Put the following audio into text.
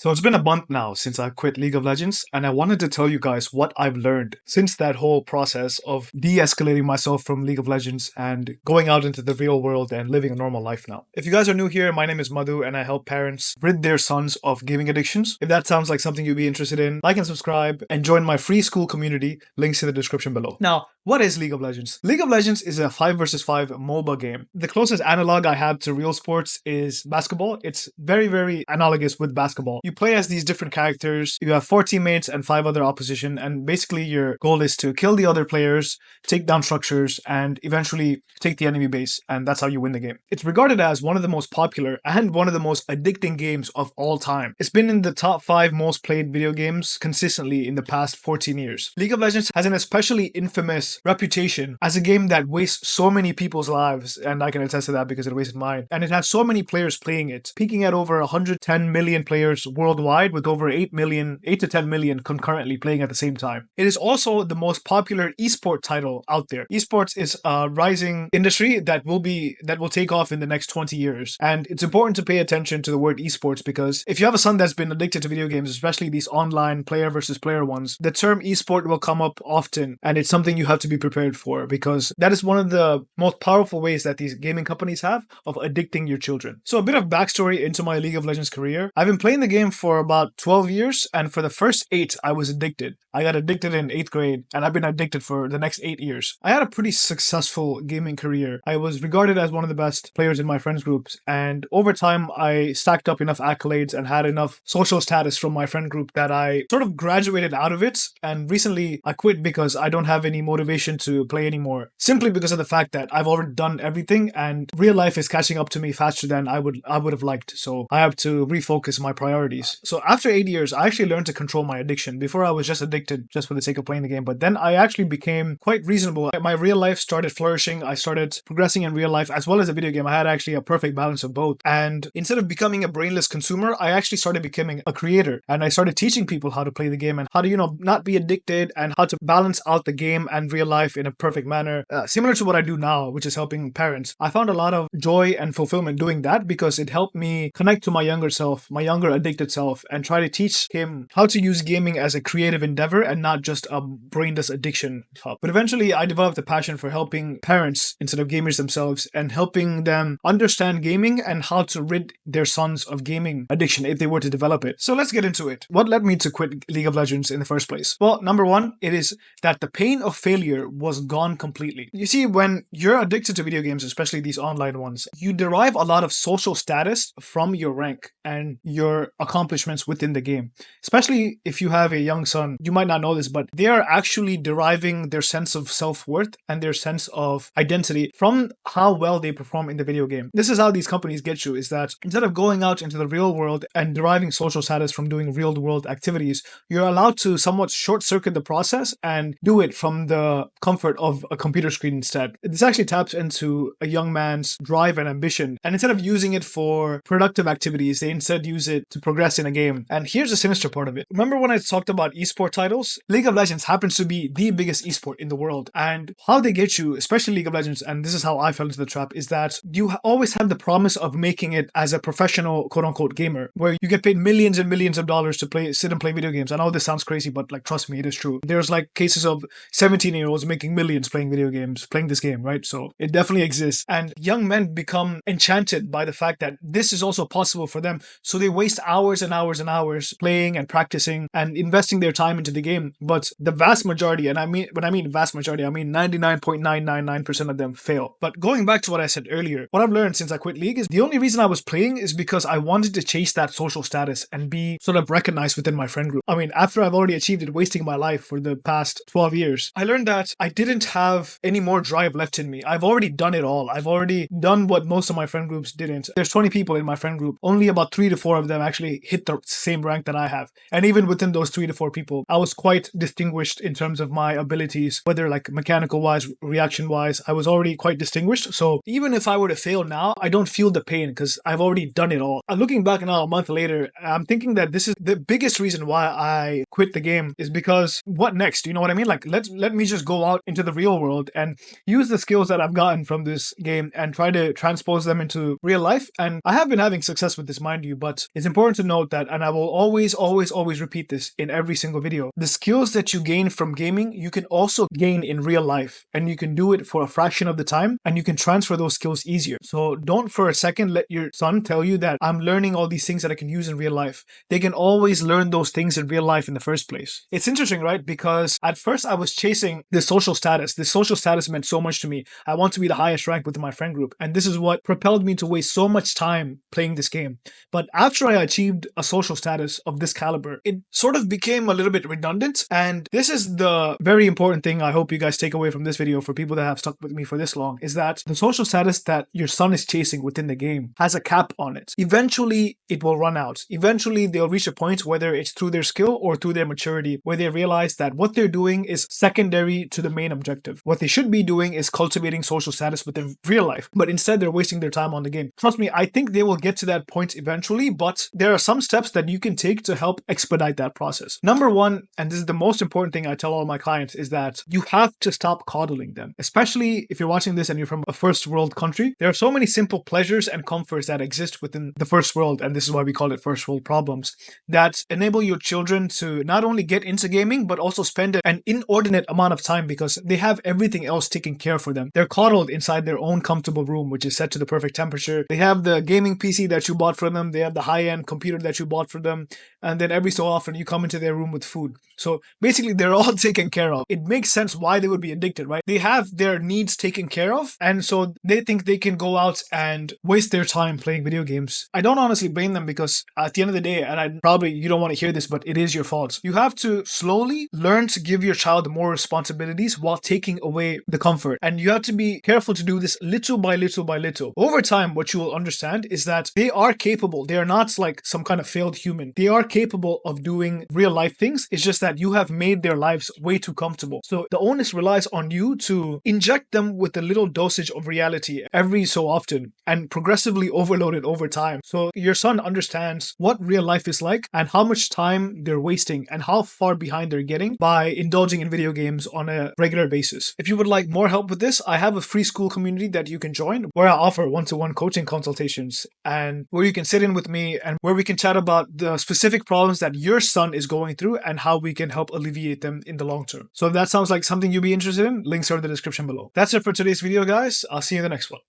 So it's been a month now since I quit League of Legends, and I wanted to tell you guys what I've learned since that whole process of de-escalating myself from League of Legends and going out into the real world and living a normal life now. If you guys are new here, my name is Madhu and I help parents rid their sons of gaming addictions. If that sounds like something you'd be interested in, like and subscribe and join my free Skool community, links in the description below. Now, what is League of Legends? League of Legends is a 5 versus 5 MOBA game. The closest analog I have to real sports is basketball. It's very analogous with basketball. You play as these different characters, you have 4 teammates and 5 other opposition, and basically your goal is to kill the other players, take down structures, and eventually take the enemy base, and that's how you win the game. It's regarded as one of the most popular and one of the most addicting games of all time. It's been in the top 5 most played video games consistently in the past 14 years. League of Legends has an especially infamous reputation as a game that wastes so many people's lives, and I can attest to that because it wasted mine. And it has so many players playing it, peaking at over 110 million players worldwide, with over 8 to 10 million concurrently playing at the same time. It is also the most popular esport title out there. Esports is a rising industry that will take off in the next 20 years. And it's important to pay attention to the word esports because if you have a son that's been addicted to video games, especially these online player versus player ones, the term esport will come up often, and it's something you have to be prepared for because that is one of the most powerful ways that these gaming companies have of addicting your children. So a bit of backstory into my League of Legends career. I've been playing the game for about 12 years, and for the first 8, I was addicted. I got addicted in 8th grade, and I've been addicted for the next 8 years. I had a pretty successful gaming career. I was regarded as one of the best players in my friends groups, and over time, I stacked up enough accolades and had enough social status from my friend group that I sort of graduated out of it, and recently I quit because I don't have any motivation to play anymore, simply because of the fact that I've already done everything, and real life is catching up to me faster than I would have liked, so I have to refocus my priorities. So after 8 years, I actually learned to control my addiction. Before I was just addicted just for the sake of playing the game, but then I actually became quite reasonable. My real life started flourishing. I started progressing in real life as well as a video game. I had actually a perfect balance of both. And instead of becoming a brainless consumer, I actually started becoming a creator, and I started teaching people how to play the game and how to, not be addicted and how to balance out the game and real life in a perfect manner, similar to what I do now, which is helping parents. I found a lot of joy and fulfillment doing that because it helped me connect to my younger self, my younger addicted self, and try to teach him how to use gaming as a creative endeavor and not just a brainless addiction hub. But eventually I developed a passion for helping parents instead of gamers themselves and helping them understand gaming and how to rid their sons of gaming addiction if they were to develop it. So let's get into it. What led me to quit League of Legends in the first place? Well, number one, it is that the pain of failure was gone completely. You see, when you're addicted to video games, especially these online ones, you derive a lot of social status from your rank and your accomplishments within the game. Especially if you have a young son, you might not know this, but they are actually deriving their sense of self-worth and their sense of identity from how well they perform in the video game. This is how these companies get you, is that instead of going out into the real world and deriving social status from doing real world activities, you're allowed to somewhat short-circuit the process and do it from the comfort of a computer screen instead. This actually taps into a young man's drive and ambition, and instead of using it for productive activities, they instead use it to progress in a game. And here's the sinister part of it. Remember when I talked about esport titles? League of Legends happens to be the biggest esport in the world, and how they get you, especially League of Legends, and this is how I fell into the trap, is that you always have the promise of making it as a professional quote-unquote gamer, where you get paid millions and millions of dollars to sit and play video games. I know this sounds crazy, but trust me, it is true. There's cases of 17-year-olds making millions playing video games, playing this game, right? So it definitely exists, and young men become enchanted by the fact that this is also possible for them, so they waste hours and hours and hours playing and practicing and investing their time into the game. But the vast majority, and when I mean vast majority, I mean 99.999% of them fail. But going back to what I said earlier, what I've learned since I quit League is the only reason I was playing is because I wanted to chase that social status and be sort of recognized within my friend group. I mean, after I've already achieved it, wasting my life for the past 12 years, I learned that I didn't have any more drive left in me. I've already done it all. I've already done what most of my friend groups didn't. There's 20 people in my friend group. Only about 3 to 4 of them actually hit the same rank that I have. And even within those 3 to 4 people, I was quite distinguished in terms of my abilities, whether mechanical wise, reaction wise. I was already quite distinguished. So even if I were to fail now, I don't feel the pain because I've already done it all. Looking back now a month later, I'm thinking that this is the biggest reason why I quit the game is because what next? You know what I mean? Let me just just go out into the real world and use the skills that I've gotten from this game and try to transpose them into real life. And I have been having success with this, mind you, but it's important to note that, and I will always repeat this in every single video, the skills that you gain from gaming, you can also gain in real life, and you can do it for a fraction of the time, and you can transfer those skills easier. So don't for a second let your son tell you that I'm learning all these things that I can use in real life. They can always learn those things in real life in the first place. It's interesting, right? Because at first I was chasing this social status. This social status meant so much to me. I want to be the highest rank within my friend group, and this is what propelled me to waste so much time playing this game. But after I achieved a social status of this caliber, it sort of became a little bit redundant. And this is the very important thing I hope you guys take away from this video for people that have stuck with me for this long, is that the social status that your son is chasing within the game has a cap on it. Eventually, it will run out. Eventually, they'll reach a point, whether it's through their skill or through their maturity, where they realize that what they're doing is secondary to the main objective. What they should be doing is cultivating social status within real life, but instead they're wasting their time on the game. Trust me, I think they will get to that point eventually, but there are some steps that you can take to help expedite that process. Number one, and this is the most important thing I tell all my clients, is that you have to stop coddling them. Especially if you're watching this and you're from a first world country, there are so many simple pleasures and comforts that exist within the first world, and this is why we call it first world problems, that enable your children to not only get into gaming, but also spend an inordinate amount of time because they have everything else taken care for them. They're coddled inside their own comfortable room, which is set to the perfect temperature. They have the gaming PC that you bought for them. They have the high-end computer that you bought for them. And then every so often you come into their room with food. So basically they're all taken care of. It makes sense why they would be addicted, right? They have their needs taken care of, and so they think they can go out and waste their time playing video games. I don't honestly blame them, because at the end of the day, and you don't want to hear this, but it is your fault. You have to slowly learn to give your child more responsibilities while taking away the comfort. And you have to be careful to do this little by little by little. Over time, what you will understand is that they are capable. They are not like some kind of failed human. They are capable of doing real life things. It's just that you have made their lives way too comfortable. So the onus relies on you to inject them with a little dosage of reality every so often and progressively overload it over time. So your son understands what real life is like and how much time they're wasting and how far behind they're getting by indulging in video games on a regular basis. If you would like more help with this, I have a free Skool community that you can join where I offer one-to-one coaching consultations and where you can sit in with me and where we can chat about the specific problems that your son is going through and how we can help alleviate them in the long term. So if that sounds like something you'd be interested in, links are in the description below. That's it for today's video, guys. I'll see you in the next one.